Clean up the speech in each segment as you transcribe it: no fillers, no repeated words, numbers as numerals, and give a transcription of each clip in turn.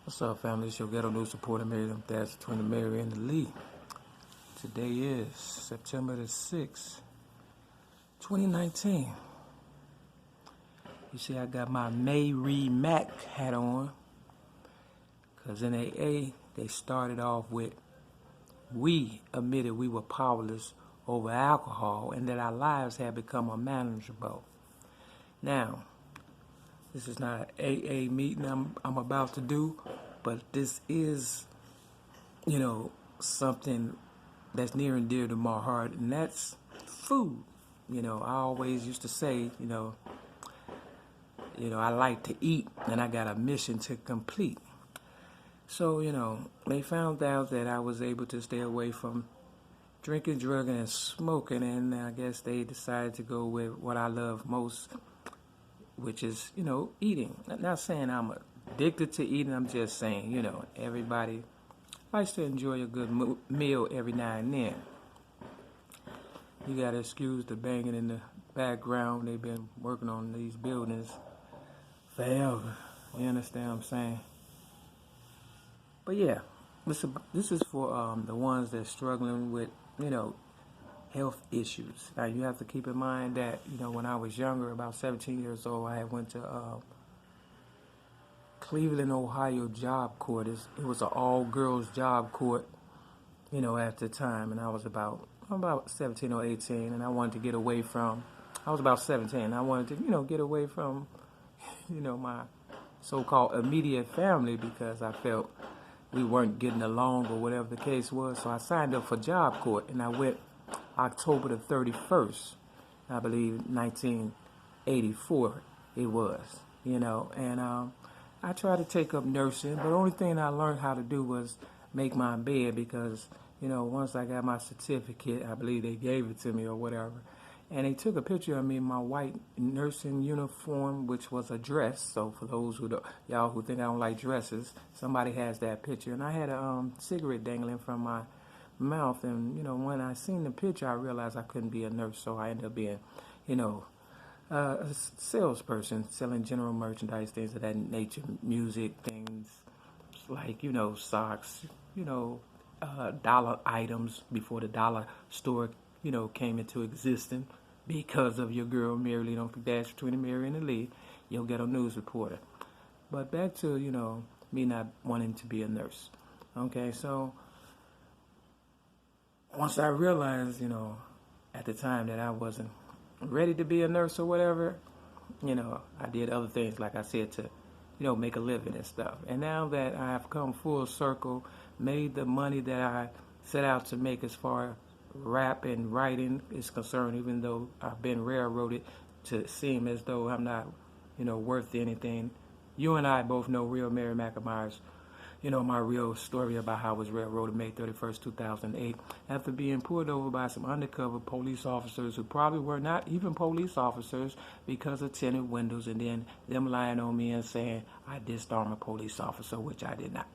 What's up, family? It's your ghetto news supporter, MARY-L33, Mary and the Lee. Today is September the 6th, 2019. You see, I got my Mary Mac hat on, because in AA, they started off with, we admitted we were powerless over alcohol and that our lives had become unmanageable. Now, this is not an AA meeting I'm about to do, but this is, something that's near and dear to my heart, and that's food. I always used to say, I like to eat, and I got a mission to complete. So, they found out that I was able to stay away from drinking, drugging, and smoking, and I guess they decided to go with what I love most, which is, eating. I'm not saying I'm addicted to eating. I'm just saying, everybody likes to enjoy a good meal every now and then. You got to excuse the banging in the background. They've been working on these buildings forever. You understand what I'm saying? But yeah, this is for the ones that's struggling with, health issues. Now, you have to keep in mind that, when I was younger, about 17 years old, I had went to Cleveland, Ohio job court. It was an all-girls job court, at the time, and I was about 17 or 18, and I wanted to get away from, I was about 17, I wanted to, get away from, my so-called immediate family because I felt we weren't getting along or whatever the case was. So I signed up for job court, and I went October the 31st, I believe, 1984 it was, and I tried to take up nursing, but the only thing I learned how to do was make my bed because, once I got my certificate, I believe they gave it to me or whatever, and they took a picture of me in my white nursing uniform, which was a dress. So for those y'all who think I don't like dresses, somebody has that picture, and I had a cigarette dangling from my mouth, and when I seen the picture, I realized I couldn't be a nurse, so I ended up being, a salesperson selling general merchandise, things of that nature, music, things like socks, dollar items before the dollar store came into existence because of your girl MARY-L33, Mary and the Lee, your ghetto news reporter. But back to me not wanting to be a nurse. Okay, so once I realized, at the time that I wasn't ready to be a nurse or whatever, I did other things, like I said, to, make a living and stuff. And now that I have come full circle, made the money that I set out to make as far as rap and writing is concerned, even though I've been railroaded to seem as though I'm not, worth anything. You and I both know real Mary McAmyers, my real story about how I was railroaded May 31st, 2008, after being pulled over by some undercover police officers who probably were not even police officers because of tinted windows, and then them lying on me and saying I disarmed a police officer, which I did not.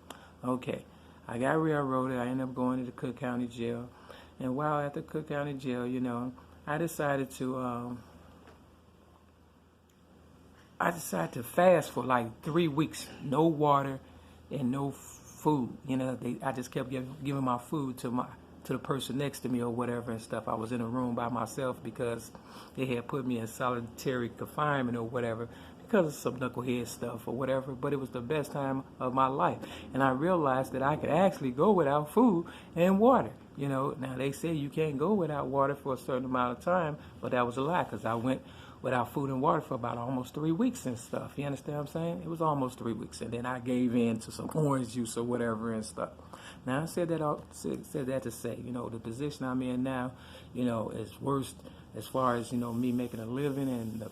Okay, I got railroaded. I ended up going to the Cook County Jail, and while at the Cook County Jail, I decided to fast for like 3 weeks, no water and no food. I just kept giving my food to the person next to me or whatever and stuff. I was in a room by myself because they had put me in solitary confinement or whatever because of some knucklehead stuff or whatever, but it was the best time of my life. And I realized that I could actually go without food and water. Now they say you can't go without water for a certain amount of time, but that was a lie because I went without food and water for about almost 3 weeks and stuff. You understand what I'm saying? It was almost 3 weeks, and then I gave in to some orange juice or whatever and stuff. Now I said that to say, the position I'm in now, is worse as far as me making a living, and the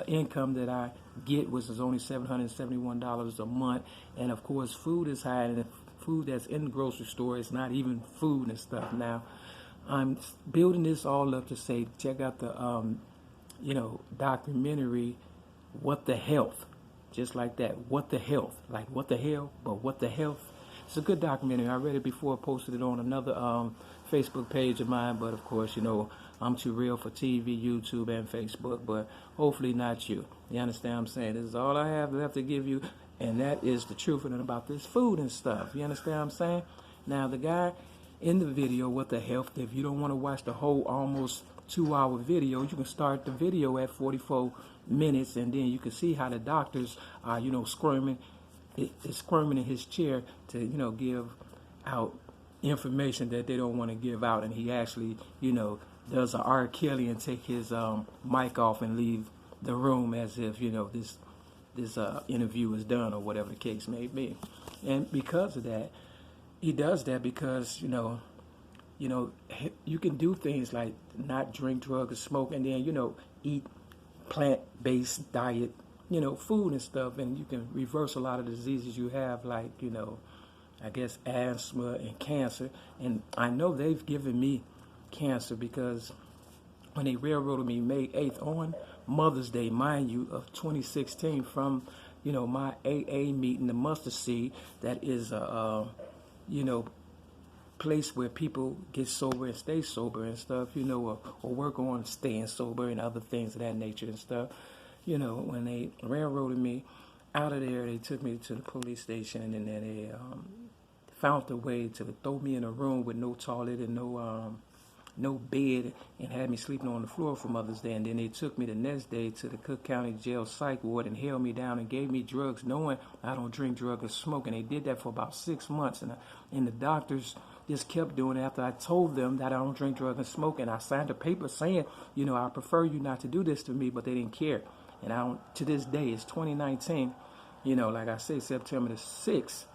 income that I get, which is only $771 a month, and of course food is high, and the food that's in the grocery store is not even food and stuff. Now I'm building this all up to say, check out the documentary, What the Health, just like that, What the Health, like what the hell, but what the health. It's a good documentary. I read it before, posted it on another Facebook page of mine, but of course, I'm too real for TV, YouTube, and Facebook, but hopefully not you. You understand what I'm saying? This is all I have left to give you And that is the truth about this food and stuff. You understand what I'm saying? Now, the guy in the video with the health, if you don't want to watch the whole almost 2-hour video, you can start the video at 44 minutes, and then you can see how the doctors are, squirming in his chair to, give out information that they don't want to give out. And he actually, does a R. Kelly and take his mic off and leave the room as if, this interview is done or whatever the case may be. And because of that, he does that because, you can do things like not drink, drug, or smoke, and then, eat plant-based diet, food and stuff, and you can reverse a lot of the diseases you have, like, I guess asthma and cancer. And I know they've given me cancer because when they railroaded me May 8th on Mother's Day, mind you, of 2016 from, my AA meeting, the Mustard Seed, that is a, place where people get sober and stay sober and stuff, or work on staying sober and other things of that nature and stuff. When they railroaded me out of there, they took me to the police station, and then they found a way to throw me in a room with no toilet and no bed, and had me sleeping on the floor for Mother's Day. And then they took me the next day to the Cook County Jail Psych Ward and held me down and gave me drugs, knowing I don't drink, drug, or smoke. And they did that for about 6 months. And the doctors just kept doing it after I told them that I don't drink, drug, and smoke. And I signed a paper saying, I prefer you not to do this to me, but they didn't care. And I don't, to this day, it's 2019, like I say, September the 6th.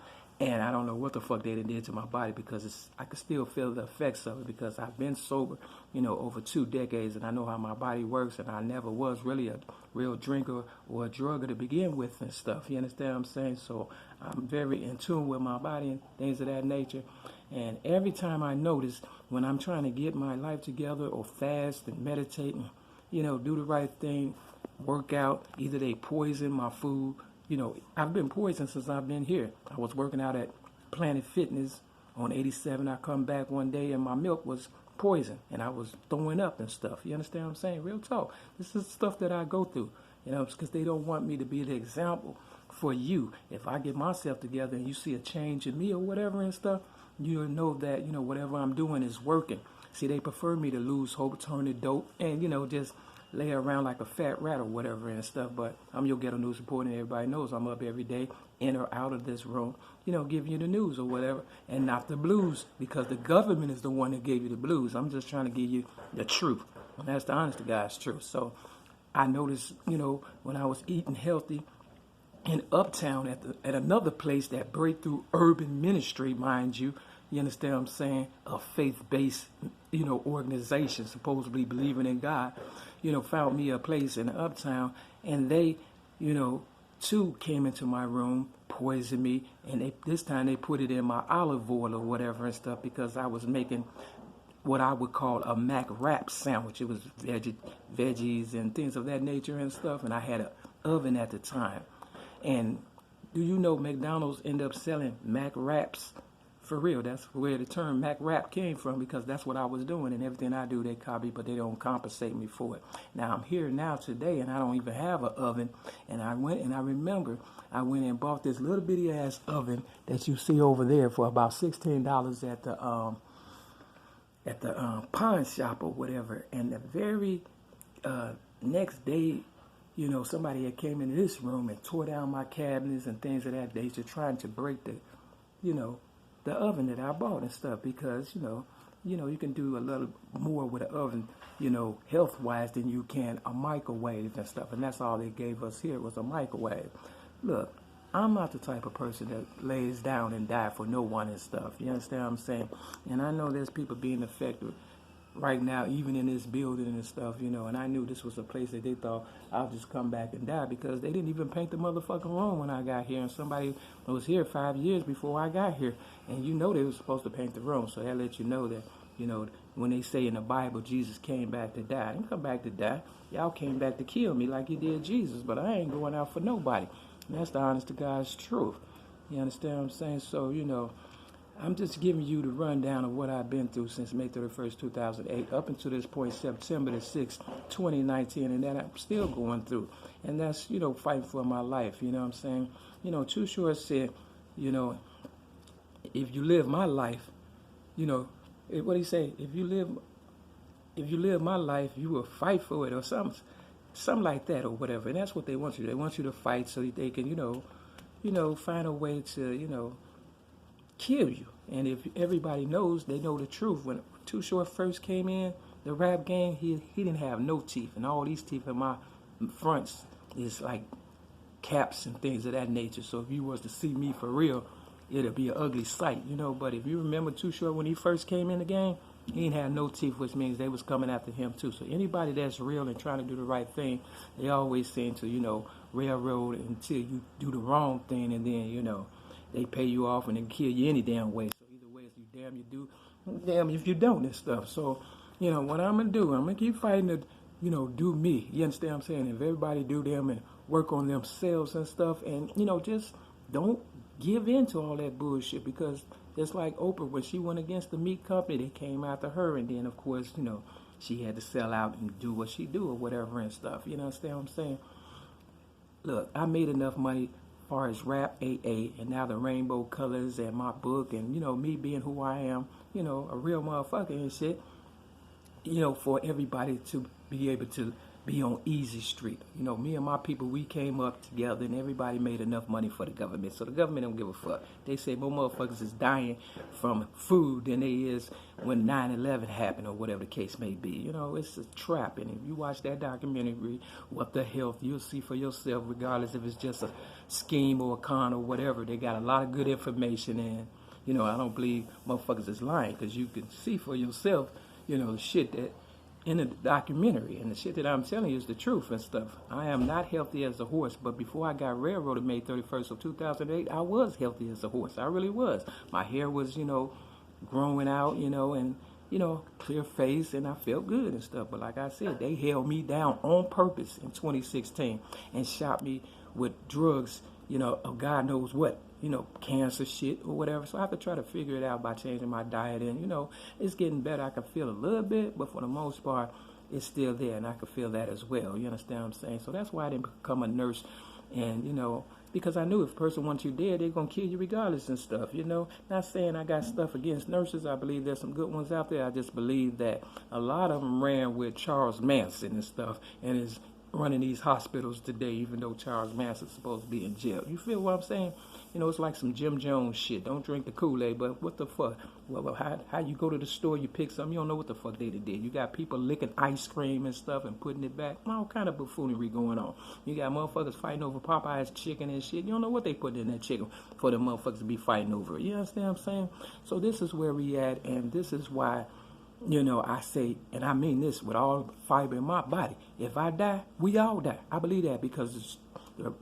And I don't know what the fuck they did to my body, because I can still feel the effects of it, because I've been sober, over 2 decades, and I know how my body works, and I never was really a real drinker or a drugger to begin with and stuff. You understand what I'm saying? So I'm very in tune with my body and things of that nature. And every time I notice when I'm trying to get my life together or fast and meditate and, do the right thing, work out, either they poison my food. I've been poisoned since I've been here. I was working out at Planet Fitness on 87. I come back one day and my milk was poison, and I was throwing up and stuff. You understand what I'm saying? Real talk. This is stuff that I go through, because they don't want me to be the example for you. If I get myself together and you see a change in me or whatever and stuff, you'll know that, whatever I'm doing is working. See, they prefer me to lose hope, turn to dope, and, just lay around like a fat rat or whatever and stuff. But I'm your ghetto news reporter, and everybody knows I'm up every day, in or out of this room, giving you the news or whatever, and not the blues, because the government is the one that gave you the blues. I'm just trying to give you the truth, and that's the honest to God's truth. So I noticed, when I was eating healthy in Uptown at another place, that Breakthrough Urban Ministry, mind you, you understand what I'm saying, a faith-based, organization supposedly believing in God, found me a place in Uptown, and they, too came into my room, poisoned me, and this time they put it in my olive oil or whatever and stuff, because I was making what I would call a mac wrap sandwich. It was veggies and things of that nature and stuff, and I had an oven at the time. And do you know McDonald's ended up selling mac wraps? For real, that's where the term Mac Rap came from, because that's what I was doing, and everything I do, they copy, but they don't compensate me for it. Now, I'm here now today, and I don't even have an oven, and I went and bought this little bitty ass oven that you see over there for about $16 at the pawn shop or whatever. And the very next day, somebody had came into this room and tore down my cabinets and things of that nature, trying to break the oven that I bought and stuff, because, you can do a little more with an oven, health-wise than you can a microwave and stuff. And that's all they gave us here was a microwave. Look, I'm not the type of person that lays down and die for no one and stuff. You understand what I'm saying? And I know there's people being affected right now, even in this building and stuff, and I knew this was a place that they thought I'll just come back and die, because they didn't even paint the motherfucking room when I got here, and somebody was here 5 years before I got here, and they were supposed to paint the room. So that lets you know that, when they say in the Bible Jesus came back to die, I didn't come back to die. Y'all came back to kill me like you did Jesus, but I ain't going out for nobody. And that's the honest to God's truth. You understand what I'm saying? So, I'm just giving you the rundown of what I've been through since May 31st, 2008, up until this point, September the 6th, 2019, and that I'm still going through. And that's, fighting for my life, you know what I'm saying? Too Short said, if you live my life, what do you say? If you live my life, you will fight for it or something like that or whatever. And that's what they want you to do. They want you to fight so that they can, find a way to, kill you. And if everybody knows, they know the truth. When Too Short first came in the rap game, he didn't have no teeth, and all these teeth in my fronts is like caps and things of that nature. So if you was to see me for real, it'll be an ugly sight, But if you remember Too Short when he first came in the game, he ain't had no teeth, which means they was coming after him too. So anybody that's real and trying to do the right thing, they always seem to, railroad until you do the wrong thing, and then, they pay you off and they kill you any damn way. So either way, if you damn you do, damn if you don't and stuff. So, what I'm going to do, I'm going to keep fighting to, do me. You understand what I'm saying? If everybody do them and work on themselves and stuff, and, just don't give in to all that bullshit, because just like Oprah, when she went against the meat company, they came after her, and then, of course, she had to sell out and do what she do or whatever and stuff. You understand what I'm saying? Look, I made enough money as far as rap, AA, and now the rainbow colors and my book and, me being who I am, a real motherfucker and shit, for everybody to be able to be on easy street. Me and my people, we came up together and everybody made enough money for the government. So the government don't give a fuck. They say more motherfuckers is dying from food than they is when 9/11 happened or whatever the case may be. It's a trap. And if you watch that documentary, What the Health, you'll see for yourself, regardless if it's just a scheme or a con or whatever. They got a lot of good information, and, I don't believe motherfuckers is lying, because you can see for yourself, the shit that in the documentary, and the shit that I'm telling you is the truth and stuff. I am not healthy as a horse, but before I got railroaded May 31st of 2008, I was healthy as a horse. I really was. My hair was, growing out, and, clear face, and I felt good and stuff. But like I said, they held me down on purpose in 2016 and shot me with drugs, of God knows what. Cancer shit or whatever. So I have to try to figure it out by changing my diet. And, it's getting better. I can feel a little bit, but for the most part, it's still there. And I can feel that as well. You understand what I'm saying? So that's why I didn't become a nurse. And, because I knew if a person wants you dead, they're going to kill you regardless and stuff, Not saying I got stuff against nurses. I believe there's some good ones out there. I just believe that a lot of them ran with Charles Manson and stuff and is running these hospitals today, even though Charles Manson's supposed to be in jail. You feel what I'm saying? It's like some Jim Jones shit. Don't drink the Kool-Aid, but what the fuck? Well, how you go to the store, you pick something, you don't know what the fuck they did. You got people licking ice cream and stuff and putting it back. All kind of buffoonery going on. You got motherfuckers fighting over Popeye's chicken and shit. You don't know what they put in that chicken for the motherfuckers to be fighting over it. You understand what I'm saying? So this is where we at, and this is why, I say, and I mean this with all fiber in my body. If I die, we all die. I believe that, because it's the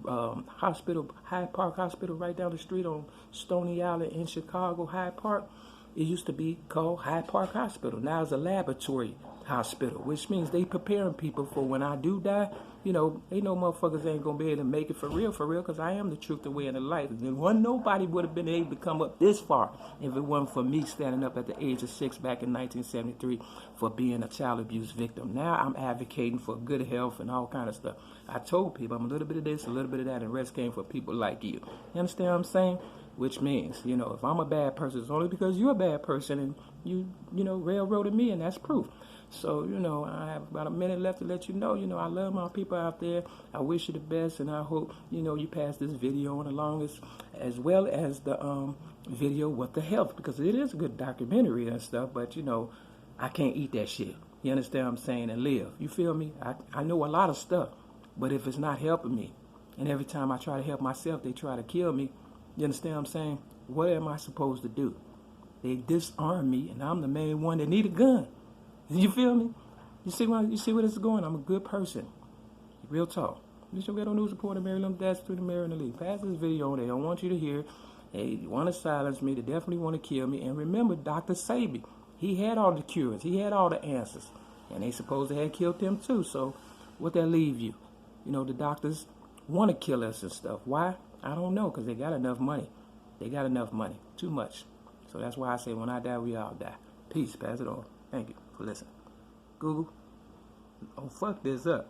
hospital, Hyde Park Hospital, right down the street on Stony Island in Chicago, Hyde Park. It used to be called Hyde Park Hospital. Now it's a laboratory hospital, which means they preparing people for when I do die. They know motherfuckers ain't gonna be able to make it for real, because I am the truth, the way, and the life. And nobody would have been able to come up this far if it wasn't for me standing up at the age of 6 back in 1973 for being a child abuse victim. Now I'm advocating for good health and all kind of stuff. I told people I'm a little bit of this, a little bit of that, and the rest came for people like you. You understand what I'm saying? Which means, if I'm a bad person, it's only because you're a bad person and you railroaded me, and that's proof. So, I have about a minute left to let you know, I love my people out there. I wish you the best, and I hope, you pass this video on along as well as the video, What the Health, because it is a good documentary and stuff, but, I can't eat that shit. You understand what I'm saying? And live. You feel me? I know a lot of stuff, but if it's not helping me, and every time I try to help myself, they try to kill me, you understand what I'm saying? What am I supposed to do? They disarm me, and I'm the main one that need a gun. You feel me? You see where this is going? I'm a good person. Real talk. This your ghetto news reporter, MARY-L33, the MARY-L33. Pass this video on. They don't want you to hear. They want to silence me. They definitely want to kill me. And remember, Dr. Sabi, he had all the cures. He had all the answers. And they supposed to have killed him too. So what that leave you? The doctors want to kill us and stuff. Why? I don't know, because they got enough money. They got enough money. Too much. So that's why I say when I die, we all die. Peace. Pass it on. Thank you for listening. Google, don't fuck this up.